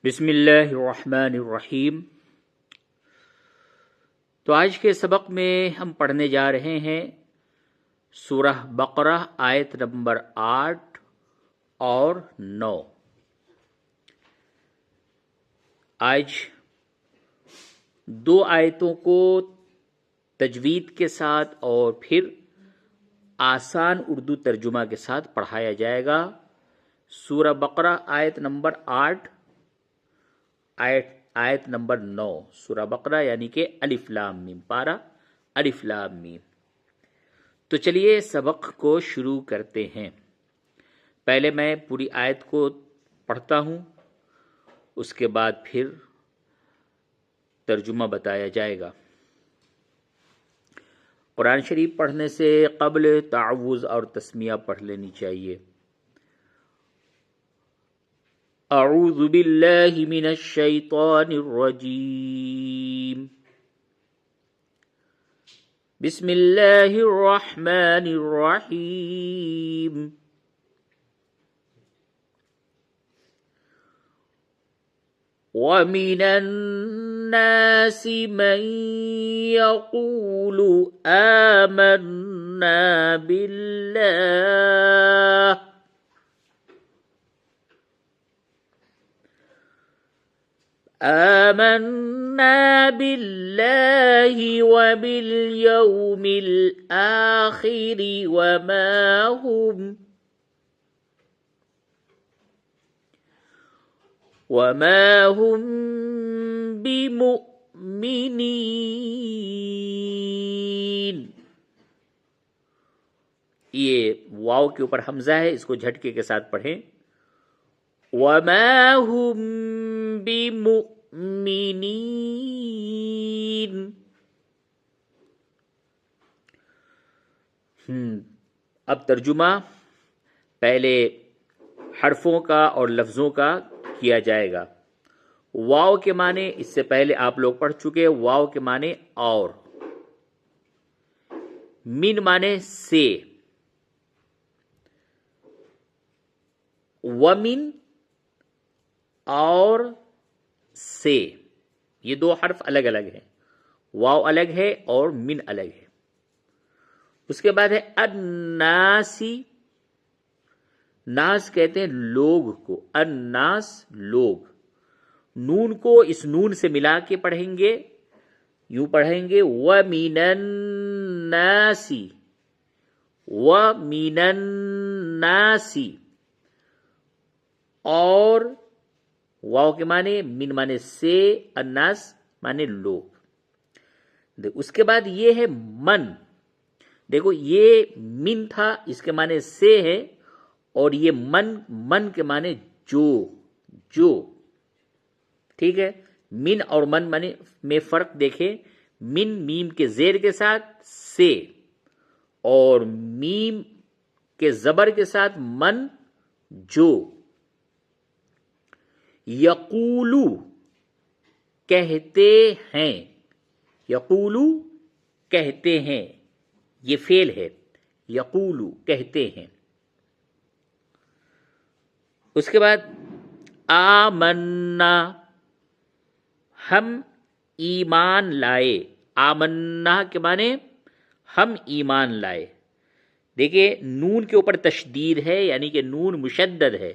بسم اللہ الرحمن الرحیم۔ تو آج کے سبق میں ہم پڑھنے جا رہے ہیں سورہ بقرہ آیت نمبر 8 اور 9۔ آج دو آیتوں کو تجوید کے ساتھ اور پھر آسان اردو ترجمہ کے ساتھ پڑھایا جائے گا۔ سورہ بقرہ آیت نمبر 8 آیت نمبر 9۔ سورہ بقرہ یعنی کہ الف لام میم، پارہ الف لام میم۔ تو چلیے سبق کو شروع کرتے ہیں۔ پہلے میں پوری آیت کو پڑھتا ہوں، اس کے بعد پھر ترجمہ بتایا جائے گا۔ قرآن شریف پڑھنے سے قبل تعوذ اور تسمیہ پڑھ لینی چاہیے۔ اعوذ باللہ من الشیطان الرجیم، بسم اللہ الرحمن الرحیم۔ وَمِنَ النَّاسِ مَن يَقُولُ آمَنَّا بالله وباليوم الآخر وما هم بمؤمنين۔ یہ واو کے اوپر حمزہ ہے، اس کو جھٹکے کے ساتھ پڑھیں۔ وما هم بمؤمنين۔ اب ترجمہ پہلے حرفوں کا اور لفظوں کا کیا جائے گا۔ واو کے معنی اس سے پہلے آپ لوگ پڑھ چکے، واو کے معنی اور، من معنی سے، ومن اور سے، یہ دو حرف الگ الگ ہیں، واو الگ ہے اور من الگ ہے۔ اس کے بعد ہے الناسی، ناس کہتے ہیں لوگ کو، الناس لوگ، نون کو اس نون سے ملا کے پڑھیں گے، یوں پڑھیں گے وَمِنَ النَّاسِ، وَمِنَ النَّاسِ، اور واو کے معنی من معنی سے، الناس معنی لوگ۔ اس کے بعد یہ ہے من، دیکھو یہ من تھا، اس کے معنی سے ہے، اور یہ من کے معنی جو، ٹھیک ہے۔ من اور من معنی میں فرق دیکھیں، من میم کے زیر کے ساتھ سے، اور میم کے زبر کے ساتھ من جو۔ یقولو کہتے ہیں، یقولو کہتے ہیں، یہ فعل ہے، یقولو کہتے ہیں۔ اس کے بعد آمنا، ہم ایمان لائے، آمنا کے معنی ہم ایمان لائے۔ دیکھیں نون کے اوپر تشدید ہے، یعنی کہ نون مشدد ہے،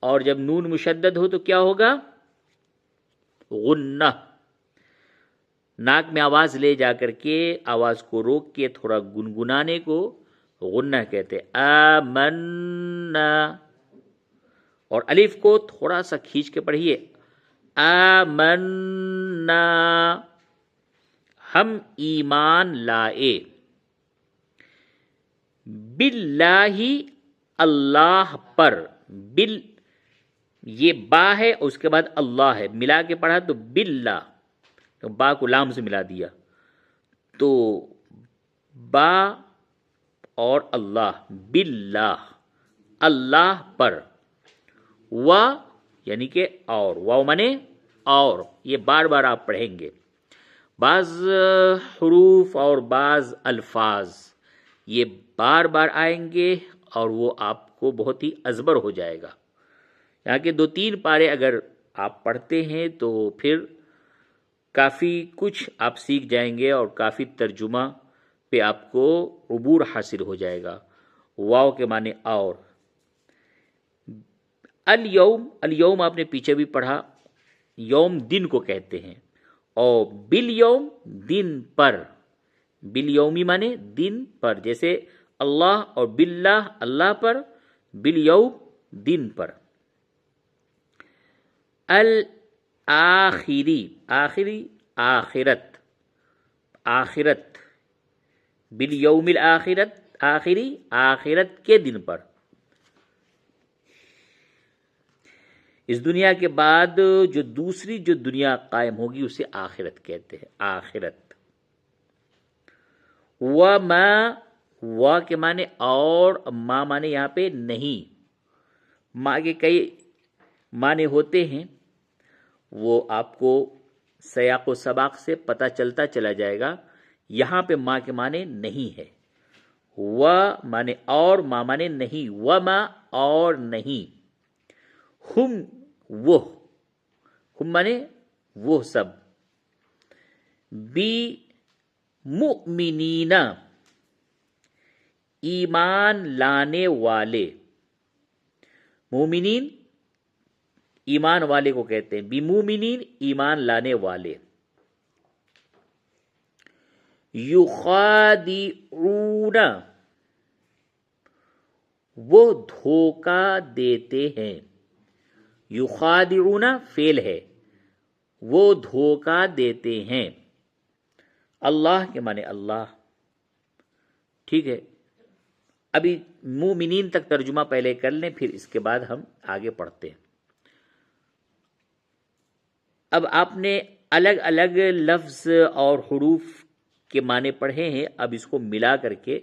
اور جب نون مشدد ہو تو کیا ہوگا؟ غنہ، ناک میں آواز لے جا کر کے آواز کو روک کے تھوڑا گنگنانے کو غنہ کہتے ہیں۔ آمنا، اور الف کو تھوڑا سا کھینچ کے پڑھیے، آمنا، ہم ایمان لائے، باللہ اللہ پر، بل یہ با ہے اور اس کے بعد اللہ ہے، ملا کے پڑھا تو باللہ، تو با کو لام سے ملا دیا، تو با اور اللہ، باللہ اللہ پر، و یعنی کہ اور، واو مانے اور، یہ بار بار آپ پڑھیں گے۔ بعض حروف اور بعض الفاظ یہ بار بار آئیں گے اور وہ آپ کو بہت ہی ازبر ہو جائے گا۔ یہاں کے 2-3 پارے اگر آپ پڑھتے ہیں تو پھر کافی کچھ آپ سیکھ جائیں گے اور کافی ترجمہ پہ آپ کو عبور حاصل ہو جائے گا. واو کے معنی اور. الیوم، الیوم آپ نے پیچھے بھی پڑھا، یوم دن کو کہتے ہیں، اور بالیوم دن پر. بالیومی معنی دن پر، جیسے اللہ اور باللہ اللہ پر، بالیوم دن پر. الآخری، آخری آخرت، آخرت. بالیوم الآخرت آخری آخرت کے دن پر. اس دنیا کے بعد جو دوسری جو دنیا قائم ہوگی اسے آخرت کہتے ہیں، آخرت. وما، وا کے معنی اور، ما معنی یہاں پہ نہیں. ما کے کئی معنی ہوتے ہیں، وہ آپ کو سیاق و سباق سے پتہ چلتا چلا جائے گا. یہاں پہ ما کے معنی نہیں ہے. و معنی اور، ما معنی نہیں. وما اور نہیں. ہم وہ، ہم معنی وہ سب. بی مؤمنین ایمان لانے والے. مومنین ایمان والے کو کہتے ہیں، بمومنین ایمان لانے والے. یخادعون وہ دھوکہ دیتے ہیں. یخادعون فعل ہے، وہ دھوکہ دیتے ہیں. اللہ کے معنی اللہ. ٹھیک ہے، ابھی مومنین تک ترجمہ پہلے کر لیں، پھر اس کے بعد ہم آگے پڑھتے ہیں. اب آپ نے الگ الگ لفظ اور حروف کے معنی پڑھے ہیں، اب اس کو ملا کر کے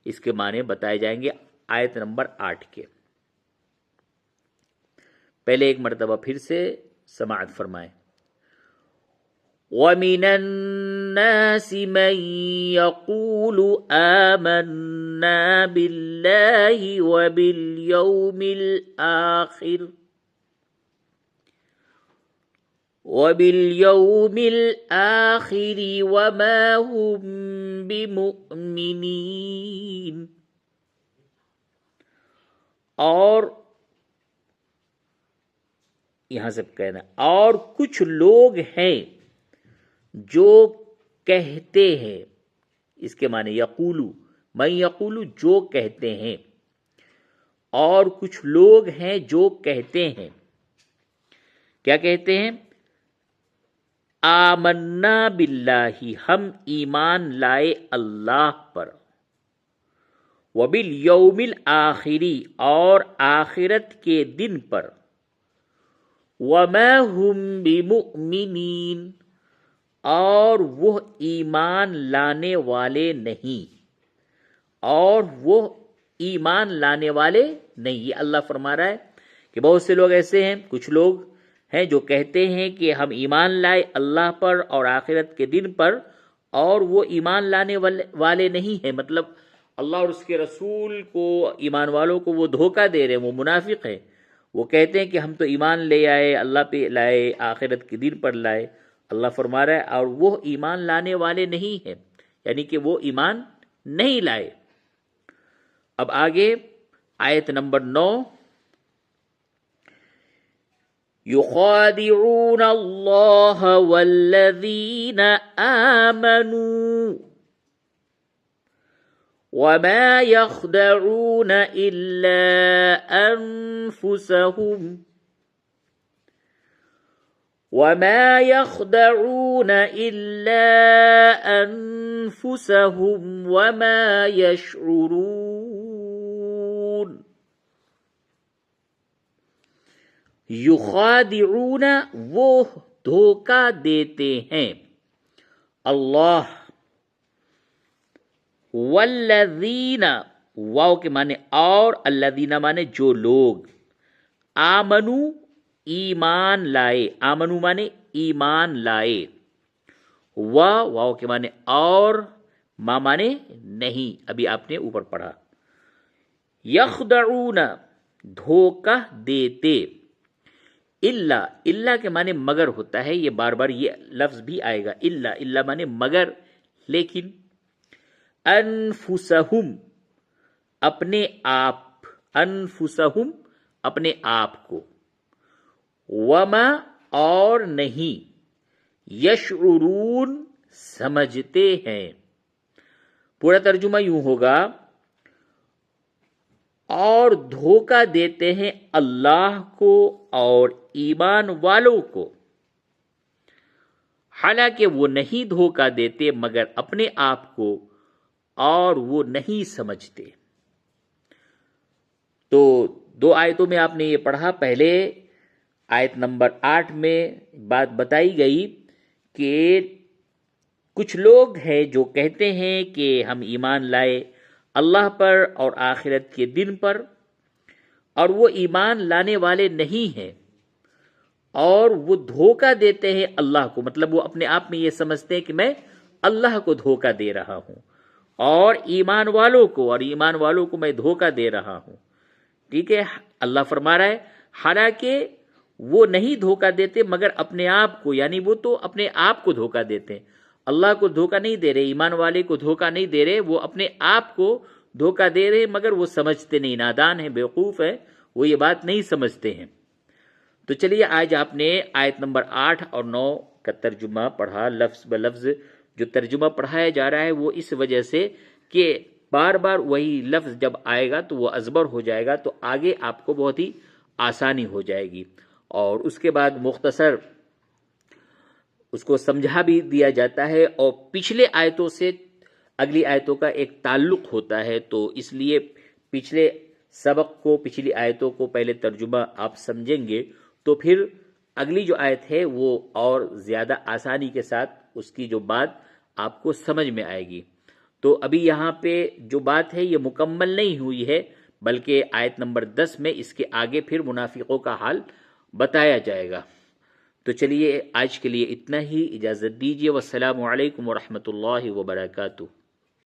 اس کے معنی بتائے جائیں گے آیت نمبر 8 کے. پہلے ایک مرتبہ پھر سے سماعت فرمائیں. وَمِنَ النَّاسِ مَن يَقُولُ آمَنَّا بِاللَّهِ وَبِالْيَوْمِ الْآخِرِ وَمَا هُم بِمُؤْمِنِينَ. اور یہاں سے کہنا، اور کچھ لوگ ہیں جو کہتے ہیں. اس کے معنی یقولو، من یقولو جو کہتے ہیں، اور کچھ لوگ ہیں جو کہتے ہیں. کیا کہتے ہیں؟ آمنا باللہ ہم ایمان لائے اللہ پر. وبالیوم الآخری اور آخرت کے دن پر. وما ہم بمؤمنین اور وہ ایمان لانے والے نہیں، اور وہ ایمان لانے والے نہیں. یہ اللہ فرما رہا ہے کہ بہت سے لوگ ایسے ہیں، کچھ لوگ ہیں جو کہتے ہیں کہ ہم ایمان لائے اللہ پر اور آخرت کے دن پر، اور وہ ایمان لانے والے نہیں ہیں. مطلب اللہ اور اس کے رسول کو، ایمان والوں کو وہ دھوکہ دے رہے ہیں، وہ منافق ہیں. وہ کہتے ہیں کہ ہم تو ایمان لے آئے، اللہ پہ لائے، آخرت کے دن پر لائے. اللہ فرما رہا ہے اور وہ ایمان لانے والے نہیں ہیں، یعنی کہ وہ ایمان نہیں لائے. اب آگے آیت نمبر 9. یخادعون اللہ والذین آمنوا وما يخدعون إلا أنفسهم وما يشعرون. یخادعون وہ دھوکہ دیتے ہیں اللہ. والذین واو کے معنی اور، الذین معنی جو لوگ. آمنو ایمان لائے، آمنو معنی ایمان لائے. واو کے معنی اور، ما معنی نہیں. ابھی آپ نے اوپر پڑھا. یخدعون دھوکہ دیتے. الا، الا کے معنی مگر ہوتا ہے، یہ بار بار یہ لفظ بھی آئے گا، الا، الا معنی مگر، لیکن انفسہم اپنے آپ، انفسہم اپنے آپ کو، وما اور نہیں، یشعرون سمجھتے ہیں. پورا ترجمہ یوں ہوگا، اور دھوکہ دیتے ہیں اللہ کو اور ایمان والوں کو، حالانکہ وہ نہیں دھوکہ دیتے مگر اپنے آپ کو، اور وہ نہیں سمجھتے. تو 2 آیتوں میں آپ نے یہ پڑھا. پہلے آیت نمبر 8 میں بات بتائی گئی کہ کچھ لوگ ہیں جو کہتے ہیں کہ ہم ایمان لائے اللہ پر اور آخرت کے دن پر، اور وہ ایمان لانے والے نہیں ہیں، اور وہ دھوکہ دیتے ہیں اللہ کو، مطلب وہ اپنے آپ میں یہ سمجھتے ہیں کہ میں اللہ کو دھوکہ دے رہا ہوں، اور ایمان والوں کو، اور ایمان والوں کو میں دھوکہ دے رہا ہوں. ٹھیک ہے، اللہ فرما رہا ہے حالانکہ وہ نہیں دھوکہ دیتے مگر اپنے آپ کو، یعنی وہ تو اپنے آپ کو دھوکہ دیتے ہیں، اللہ کو دھوکہ نہیں دے رہے، ایمان والے کو دھوکہ نہیں دے رہے، وہ اپنے آپ کو دھوکہ دے رہے مگر وہ سمجھتے نہیں، نادان ہیں، بیوقوف ہیں، وہ یہ بات نہیں سمجھتے ہیں. تو چلیے آج آپ نے آیت نمبر 8 اور 9 کا ترجمہ پڑھا، لفظ بلفظ جو ترجمہ پڑھایا جا رہا ہے وہ اس وجہ سے کہ بار بار وہی لفظ جب آئے گا تو وہ ازبر ہو جائے گا، تو آگے آپ کو بہت ہی آسانی ہو جائے گی، اور اس کے بعد مختصر اس کو سمجھا بھی دیا جاتا ہے، اور پچھلے آیتوں سے اگلی آیتوں کا ایک تعلق ہوتا ہے، تو اس لیے پچھلے سبق کو، پچھلی آیتوں کو پہلے ترجمہ آپ سمجھیں گے تو پھر اگلی جو آیت ہے وہ اور زیادہ آسانی کے ساتھ اس کی جو بات آپ کو سمجھ میں آئے گی. تو ابھی یہاں پہ جو بات ہے یہ مکمل نہیں ہوئی ہے، بلکہ آیت نمبر 10 میں اس کے آگے پھر منافقوں کا حال بتایا جائے گا. تو چلیے آج کے لیے اتنا ہی، اجازت دیجیے، والسلام علیکم ورحمۃ اللہ وبرکاتہ.